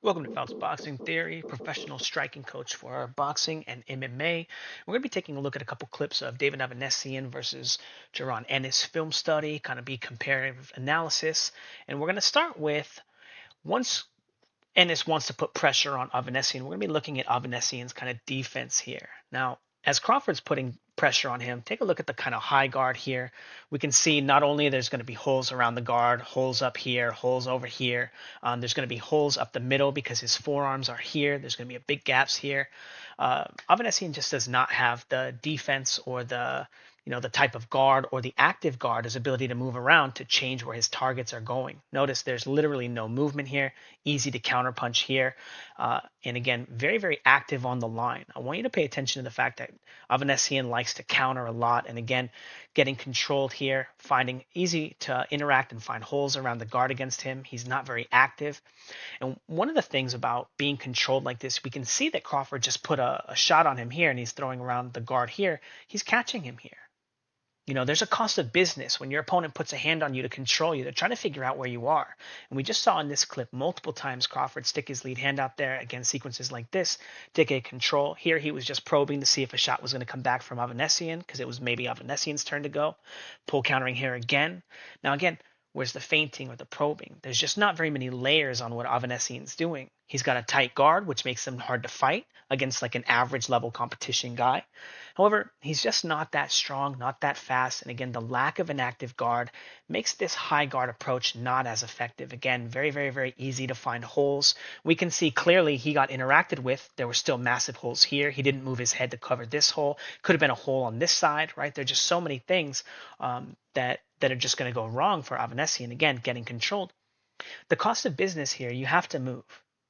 Welcome to Fouts Boxing Theory, professional striking coach for boxing and MMA. We're going to be taking a look at a couple clips of David Avenesyan versus Jaron Ennis film study, kind of be comparative analysis. And we're going to start with once Ennis wants to put pressure on Avenesyan, we're going to be looking at Avenesyan's kind of defense here. Now, as Crawford's putting pressure on him, take a look at the kind of high guard here. We can see not only there's going to be holes around the guard, holes up here, holes over here. There's going to be holes up the middle because his forearms are here. There's going to be a big gaps here. Avenesyan just does not have the defense or the type of guard or the active guard, his ability to move around to change where his targets are going. Notice there's literally no movement here, easy to counterpunch here. And again, very, very active on the line. I want you to pay attention to the fact that Avenesyan likes to counter a lot. And again, getting controlled here, finding easy to interact and find holes around the guard against him. He's not very active. And one of the things about being controlled like this, we can see that Crawford just put a shot on him here and he's throwing around the guard here. He's catching him here. There's a cost of business when your opponent puts a hand on you to control you. They're trying to figure out where you are. And we just saw in this clip multiple times Crawford stick his lead hand out there against sequences like this to get control. Here he was just probing to see if a shot was going to come back from Avenesyan because it was maybe Avenesyan's turn to go. Pull countering here again. Now again, where's the feinting or the probing? There's just not very many layers on what Avenesyan's doing. He's got a tight guard, which makes him hard to fight against like an average level competition guy. However, he's just not that strong, not that fast. And again, the lack of an active guard makes this high guard approach not as effective. Again, very, very, very easy to find holes. We can see clearly he got interacted with. There were still massive holes here. He didn't move his head to cover this hole. Could have been a hole on this side, right? There are just so many things that are just going to go wrong for Avenesyan. Again, getting controlled. The cost of business here, you have to move.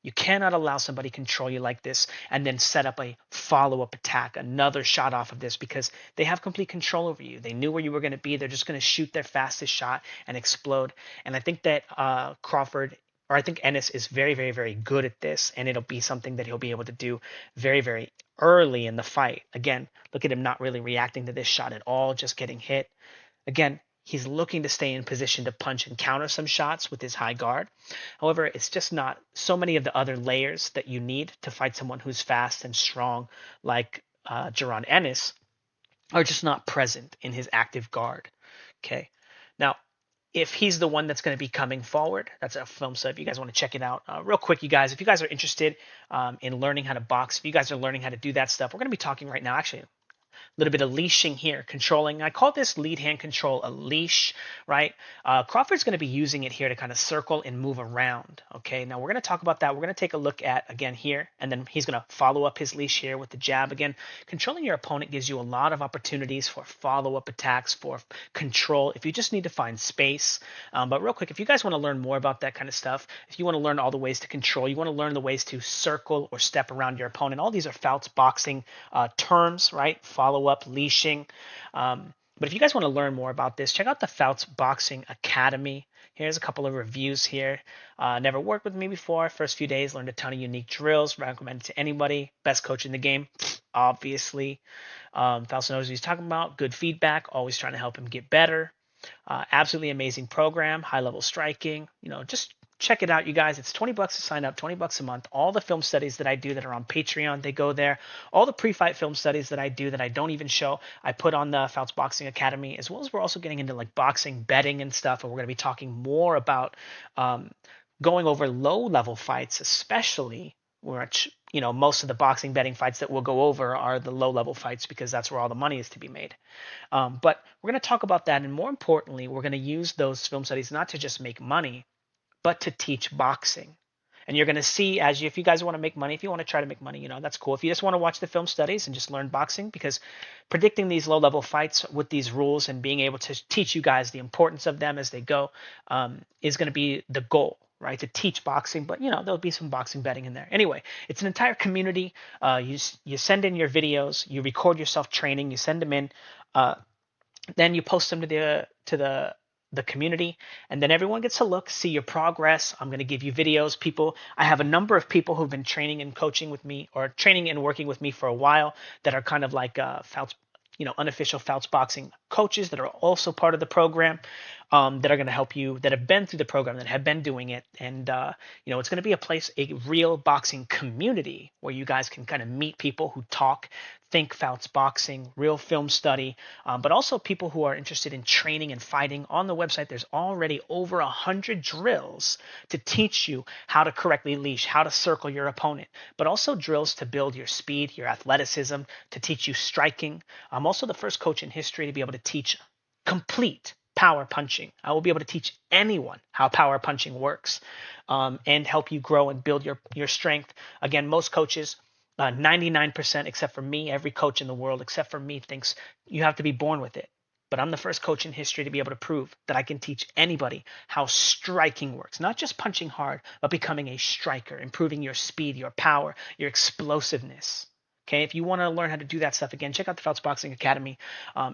You cannot allow somebody control you like this and then set up a follow-up attack, another shot off of this, because they have complete control over you. They knew where you were going to be. They're just going to shoot their fastest shot and explode. And I think that I think Ennis is very, very, very good at this, and it'll be something that he'll be able to do very, very early in the fight. Again, look at him not really reacting to this shot at all, just getting hit. Again, he's looking to stay in position to punch and counter some shots with his high guard. However, it's just not so many of the other layers that you need to fight someone who's fast and strong like Jaron Ennis are just not present in his active guard. Okay. Now, if he's the one that's going to be coming forward, that's a film set. If you guys want to check it out real quick, you guys, if you guys are interested in learning how to box, if you guys are learning how to do that stuff, we're going to be talking right now. Actually, little bit of leashing here, controlling. I call this lead hand control a leash, right? Crawford's going to be using it here to kind of circle and move around. Okay, now we're going to talk about that. We're going to take a look at again here, and then he's going to follow up his leash here with the jab again. Controlling your opponent gives you a lot of opportunities for follow-up attacks, for control, if you just need to find space. But real quick, if you guys want to learn more about that kind of stuff, if you want to learn all the ways to control, you want to learn the ways to circle or step around your opponent, all these are Fouts boxing terms, right? Follow up, leashing. But if you guys want to learn more about this, check out the Fouts Boxing Academy. Here's a couple of reviews here. Never worked with me before. First few days, learned a ton of unique drills. Recommend it to anybody. Best coach in the game, obviously. Fouts knows what he's talking about. Good feedback. Always trying to help him get better. Absolutely amazing program. High level striking. Just check it out, you guys. It's $20 to sign up, $20 a month. All the film studies that I do that are on Patreon, they go there. All the pre-fight film studies that I do that I don't even show, I put on the Fouts Boxing Academy, as well as we're also getting into like boxing betting and stuff. And we're going to be talking more about going over low-level fights, especially which, most of the boxing betting fights that we'll go over are the low-level fights because that's where all the money is to be made. But we're going to talk about that. And more importantly, we're going to use those film studies not to just make money, but to teach boxing. And you're going to see if you guys want to make money, if you want to try to make money, that's cool. If you just want to watch the film studies and just learn boxing, because predicting these low level fights with these rules and being able to teach you guys the importance of them as they go is going to be the goal, right? To teach boxing, but there'll be some boxing betting in there. Anyway, it's an entire community. You send in your videos, you record yourself training, you send them in, then you post them to the community, and then everyone gets to look, see your progress. I'm going to give you videos. I have a number of people who've been training and coaching with me, or training and working with me for a while, that are kind of like Fouts, unofficial Fouts boxing coaches that are also part of the program. that are going to help you, that have been through the program, that have been doing it. And, it's going to be a real boxing community where you guys can kind of meet people who talk, think Fouts boxing, real film study, but also people who are interested in training and fighting. On the website, there's already over 100 drills to teach you how to correctly leash, how to circle your opponent, but also drills to build your speed, your athleticism, to teach you striking. I'm also the first coach in history to be able to teach complete power punching. I will be able to teach anyone how power punching works, and help you grow and build your strength. Again, most coaches, 99% except for me, every coach in the world except for me thinks you have to be born with it. But I'm the first coach in history to be able to prove that I can teach anybody how striking works. Not just punching hard, but becoming a striker, improving your speed, your power, your explosiveness. Okay, if you want to learn how to do that stuff, again, check out the Fouts Boxing Academy.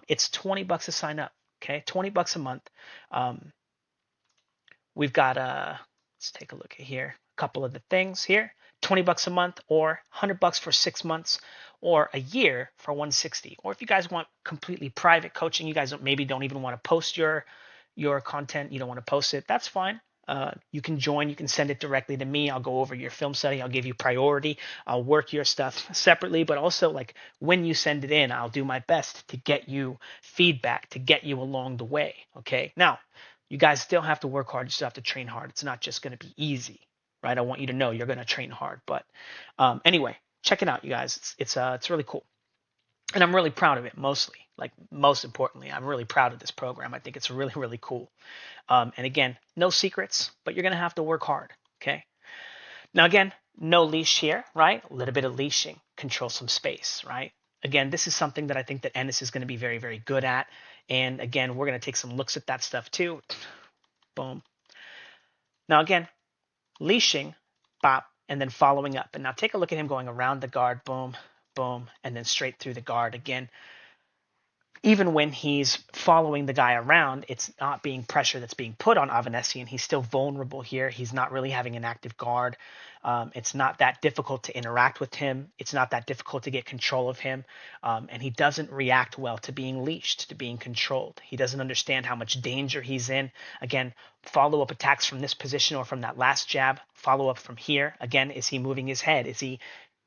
It's $20 to sign up. Okay, $20 a month. Um, we've got let's take a look at here. A couple of the things here. $20 a month, or $100 for 6 months, or a year for 160. Or if you guys want completely private coaching, you guys maybe don't even want to post your content, you don't want to post it, that's fine. You can join, you can send it directly to me. I'll go over your film study, I'll give you priority, I'll work your stuff separately, but also like when you send it in, I'll do my best to get you feedback, to get you along the way. Okay, now you guys still have to work hard, you still have to train hard. It's not just going to be easy, right? I want you to know you're going to train hard. But anyway, check it out, you guys. It's really cool, and I'm really proud of it. Most importantly, I'm really proud of this program. I think it's really, really cool. And again, no secrets, but you're going to have to work hard. Okay. Now, again, no leash here, right? A little bit of leashing, control some space, right? Again, this is something that I think that Ennis is going to be very, very good at. And again, we're going to take some looks at that stuff too. Boom. Now, again, leashing, bop, and then following up. And now take a look at him going around the guard, boom, boom, and then straight through the guard again. Even when he's following the guy around, it's not being pressure that's being put on Avenesyan. He's still vulnerable here. He's not really having an active guard. It's not that difficult to interact with him. It's not that difficult to get control of him. And he doesn't react well to being leashed, to being controlled. He doesn't understand how much danger he's in. Again, follow-up attacks from this position or from that last jab. Follow-up from here. Again, is he moving his head?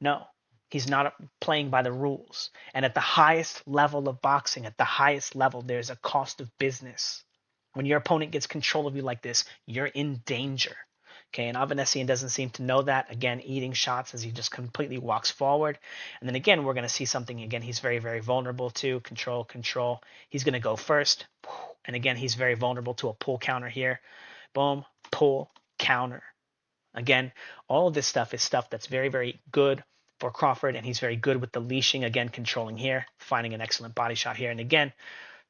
No. He's not playing by the rules. And at the highest level of boxing, at the highest level, there's a cost of business. When your opponent gets control of you like this, you're in danger. Okay, and Avenesyan doesn't seem to know that. Again, eating shots as he just completely walks forward. And then again, we're going to see something. Again, he's very, very vulnerable to control, control. He's going to go first. And again, he's very vulnerable to a pull counter here. Boom, pull, counter. Again, all of this stuff is stuff that's very, very good for Crawford, and he's very good with the leashing, again, controlling here, finding an excellent body shot here. And again,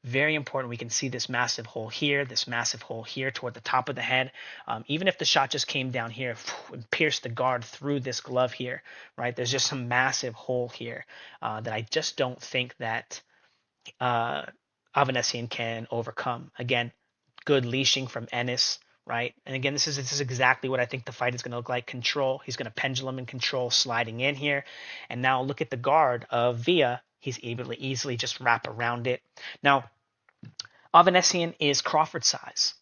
very important, we can see this massive hole here toward the top of the head. Even if the shot just came down here and pierced the guard through this glove here, right, there's just some massive hole here that I just don't think that Avenesyan can overcome. Again, good leashing from Ennis. Right. And again, this is exactly what I think the fight is going to look like. Control. He's going to pendulum and control sliding in here. And now look at the guard of Villa. He's able to easily just wrap around it. Now, Avenesyan is Crawford size.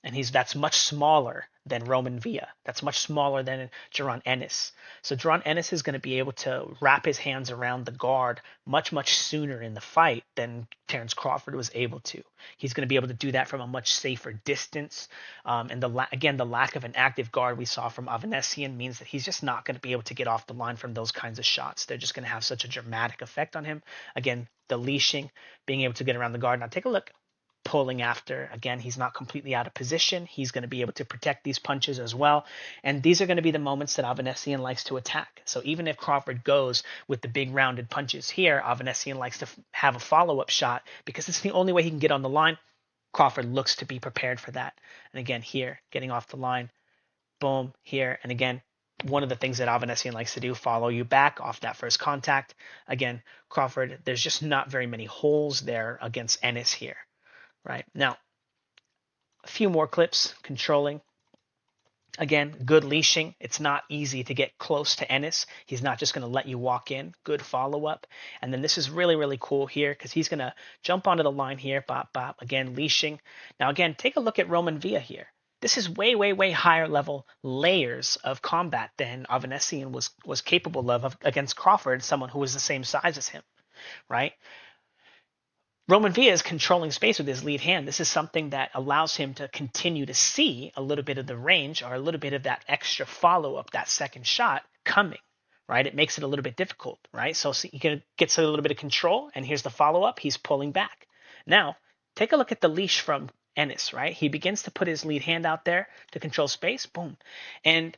And that's much smaller than Roman Villa. That's much smaller than Jaron Ennis. So Jaron Ennis is going to be able to wrap his hands around the guard much, much sooner in the fight than Terence Crawford was able to. He's going to be able to do that from a much safer distance. And the lack of an active guard we saw from Avenesyan means that he's just not going to be able to get off the line from those kinds of shots. They're just going to have such a dramatic effect on him. Again, the leashing, being able to get around the guard. Now take a look. Pulling after. Again, he's not completely out of position. He's going to be able to protect these punches as well. And these are going to be the moments that Avenesyan likes to attack. So even if Crawford goes with the big rounded punches here, Avenesyan likes to have a follow-up shot because it's the only way he can get on the line. Crawford looks to be prepared for that. And again, here, getting off the line. Boom, here. And again, one of the things that Avenesyan likes to do, follow you back off that first contact. Again, Crawford, there's just not very many holes there against Ennis here. Right now, a few more clips controlling. Again, good leashing. It's not easy to get close to Ennis. He's not just going to let you walk in. Good follow up. And then this is really, really cool here because he's going to jump onto the line here. Bop, bop. Again, leashing. Now, again, take a look at Roman Villa here. This is way, way, way higher level layers of combat than Avenesyan was capable of against Crawford, someone who was the same size as him, right? Roman Villa is controlling space with his lead hand. This is something that allows him to continue to see a little bit of the range or a little bit of that extra follow up, that second shot coming, right? It makes it a little bit difficult, right? So he gets a little bit of control, and here's the follow up. He's pulling back. Now, take a look at the leash from Ennis, right? He begins to put his lead hand out there to control space. Boom. And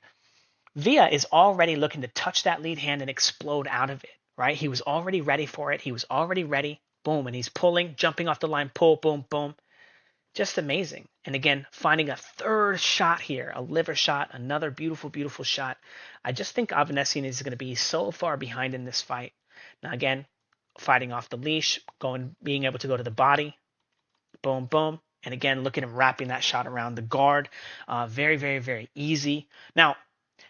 Villa is already looking to touch that lead hand and explode out of it, right? He was already ready for it. He was already ready. Boom. And he's pulling, jumping off the line, pull, boom, boom. Just amazing. And again, finding a third shot here, a liver shot, another beautiful, beautiful shot. I just think Avenesyan is going to be so far behind in this fight. Now, again, fighting off the leash, being able to go to the body, boom, boom. And again, look at him wrapping that shot around the guard. Very, very, very easy. Now,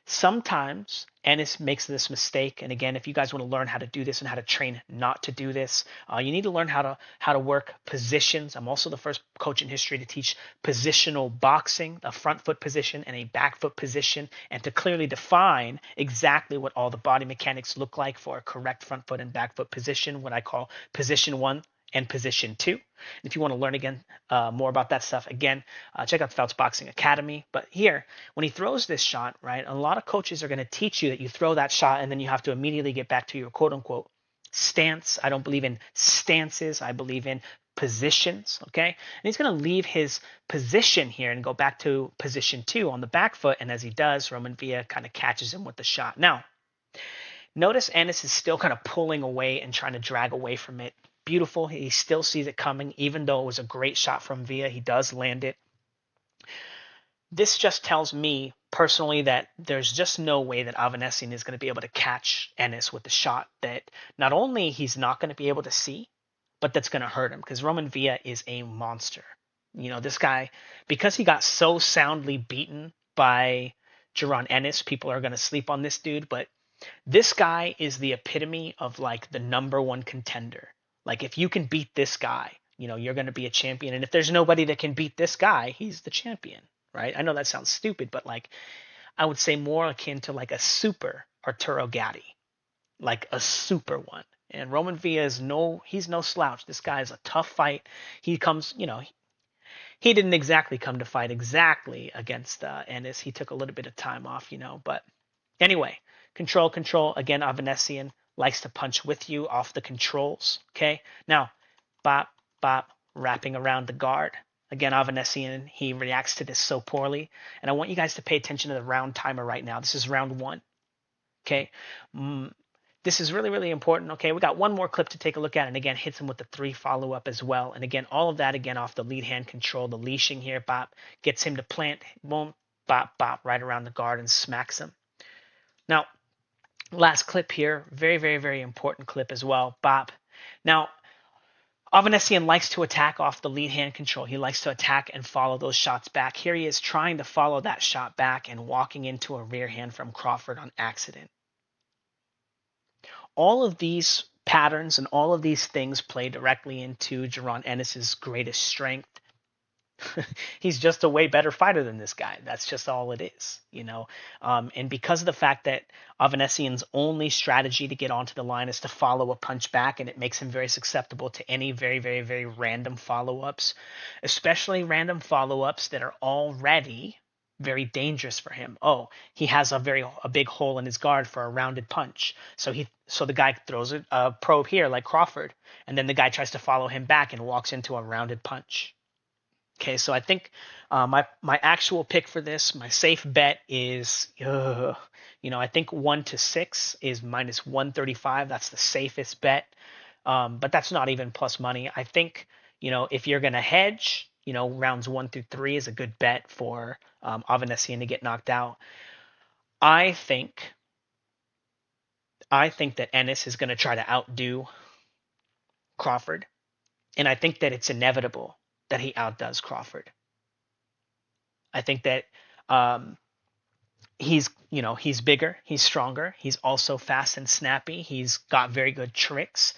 sometimes Ennis makes this mistake, and again, if you guys want to learn how to do this and how to train not to do this, you need to learn how to work positions. I'm also the first coach in history to teach positional boxing, a front foot position and a back foot position, and to clearly define exactly what all the body mechanics look like for a correct front foot and back foot position, what I call position 1 and position 2. If you want to learn again more about that stuff, again, check out the Fouts Boxing Academy. But here, when he throws this shot, right, a lot of coaches are going to teach you that you throw that shot and then you have to immediately get back to your quote unquote stance. I don't believe in stances. I believe in positions. Okay. And he's going to leave his position here and go back to position 2 on the back foot. And as he does, Roman Villa kind of catches him with the shot. Now, notice Ennis is still kind of pulling away and trying to drag away from it. Beautiful. He still sees it coming, even though it was a great shot from Villa. He does land it. This just tells me personally that there's just no way that Avenesyan is going to be able to catch Ennis with the shot that not only he's not going to be able to see, but that's going to hurt him because Roman Villa is a monster. You know, this guy, because he got so soundly beaten by Jaron Ennis, people are going to sleep on this dude, but this guy is the epitome of like the number one contender. Like if you can beat this guy, you know, you're going to be a champion. And if there's nobody that can beat this guy, he's the champion, right? I know that sounds stupid, but like I would say more akin to like a super Arturo Gatti, like a super one. And Roman Villa he's no slouch. This guy is a tough fight. He comes, you know, he didn't exactly come to fight exactly against Ennis. He took a little bit of time off, you know, but anyway, control. Again, Avenesyan likes to punch with you off the controls. Okay. Now, bop, bop, wrapping around the guard. Again, Avenesyan, he reacts to this so poorly. And I want you guys to pay attention to the round timer right now. This is round 1. Okay. This is really, really important. Okay, we got one more clip to take a look at, and again, hits him with the 3 follow-up as well. And again, all of that again off the lead hand control, the leashing here, bop, gets him to plant, boom, bop, bop, right around the guard and smacks him. Now, last clip here, very, very, very important clip as well, bop. Now, Avenesyan likes to attack off the lead hand control. He likes to attack and follow those shots back. Here he is trying to follow that shot back and walking into a rear hand from Crawford on accident. All of these patterns and all of these things play directly into Jaron Ennis's greatest strength. He's just a way better fighter than this guy. That's just all it is, you know. And because of the fact that Avenesyan's only strategy to get onto the line is to follow a punch back, and it makes him very susceptible to any very, very, very random follow-ups, especially random follow-ups that are already very dangerous for him. Oh, he has a big hole in his guard for a rounded punch. So the guy throws a probe here like Crawford, and then the guy tries to follow him back and walks into a rounded punch. Okay, so I think my actual pick for this, my safe bet is, I think 1 to 6 is minus 135. That's the safest bet, but that's not even plus money. I think if you're gonna hedge, rounds 1 through 3 is a good bet for Avenesyan to get knocked out. I think that Ennis is gonna try to outdo Crawford, and I think that it's inevitable that he outdoes Crawford. I think that he's bigger, he's stronger, he's also fast and snappy. He's got very good tricks,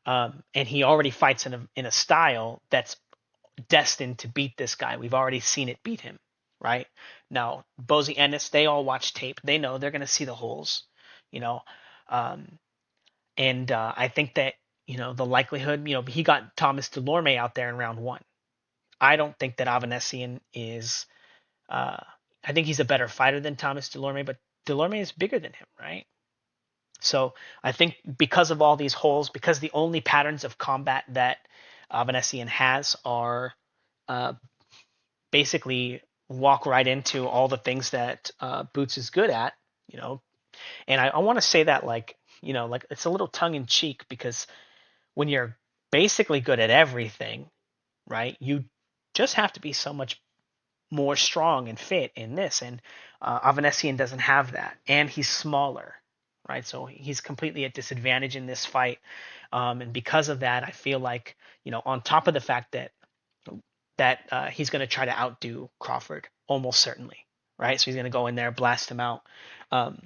and he already fights in a style that's destined to beat this guy. We've already seen it beat him, right? Now, Bozy Ennis, they all watch tape. They know they're going to see the holes, you know. Um, and I think that, the likelihood, he got Thomas Delorme out there in round one. I don't think that Avenesyan is, uh, I think he's a better fighter than Thomas Delorme, but Delorme is bigger than him, right? So I think because of all these holes, because the only patterns of combat that Avenesyan has are uh, basically walk right into all the things that Boots is good at, you know. And I want to say that like it's a little tongue in cheek because when you're basically good at everything, right? You just have to be so much more strong and fit in this. And Avanesian doesn't have that, and he's smaller, right? So he's completely at disadvantage in this fight. And because of that, I feel like on top of the fact that he's going to try to outdo Crawford almost certainly, right? So he's going to go in there, blast him out, um,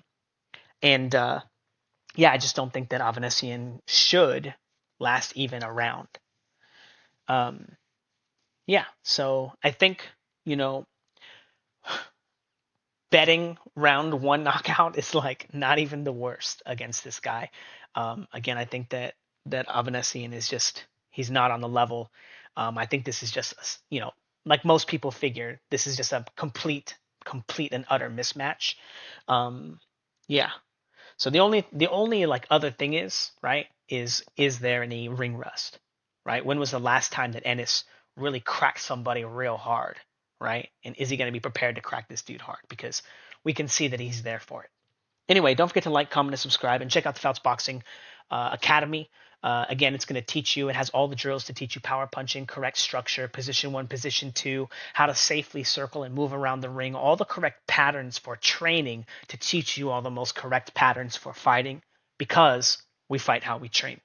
and yeah, I just don't think that Avanesian should last even a round. Um, yeah, so I think you know betting round one knockout is like not even the worst against this guy. Again, I think that Avanesian is just he's not on the level. I think this is just like most people figure this is just a complete and utter mismatch. Um, yeah. So the only like other thing is right is there any ring rust, right? When was the last time that Ennis really cracked somebody real hard, right? And is he going to be prepared to crack this dude hard? Because we can see that he's there for it. Anyway, don't forget to like, comment, and subscribe, and check out the Fouts Boxing Academy. Again, it's going to teach you. It has all the drills to teach you power punching, correct structure, position one, position two, how to safely circle and move around the ring, all the correct patterns for training to teach you all the most correct patterns for fighting because we fight how we train.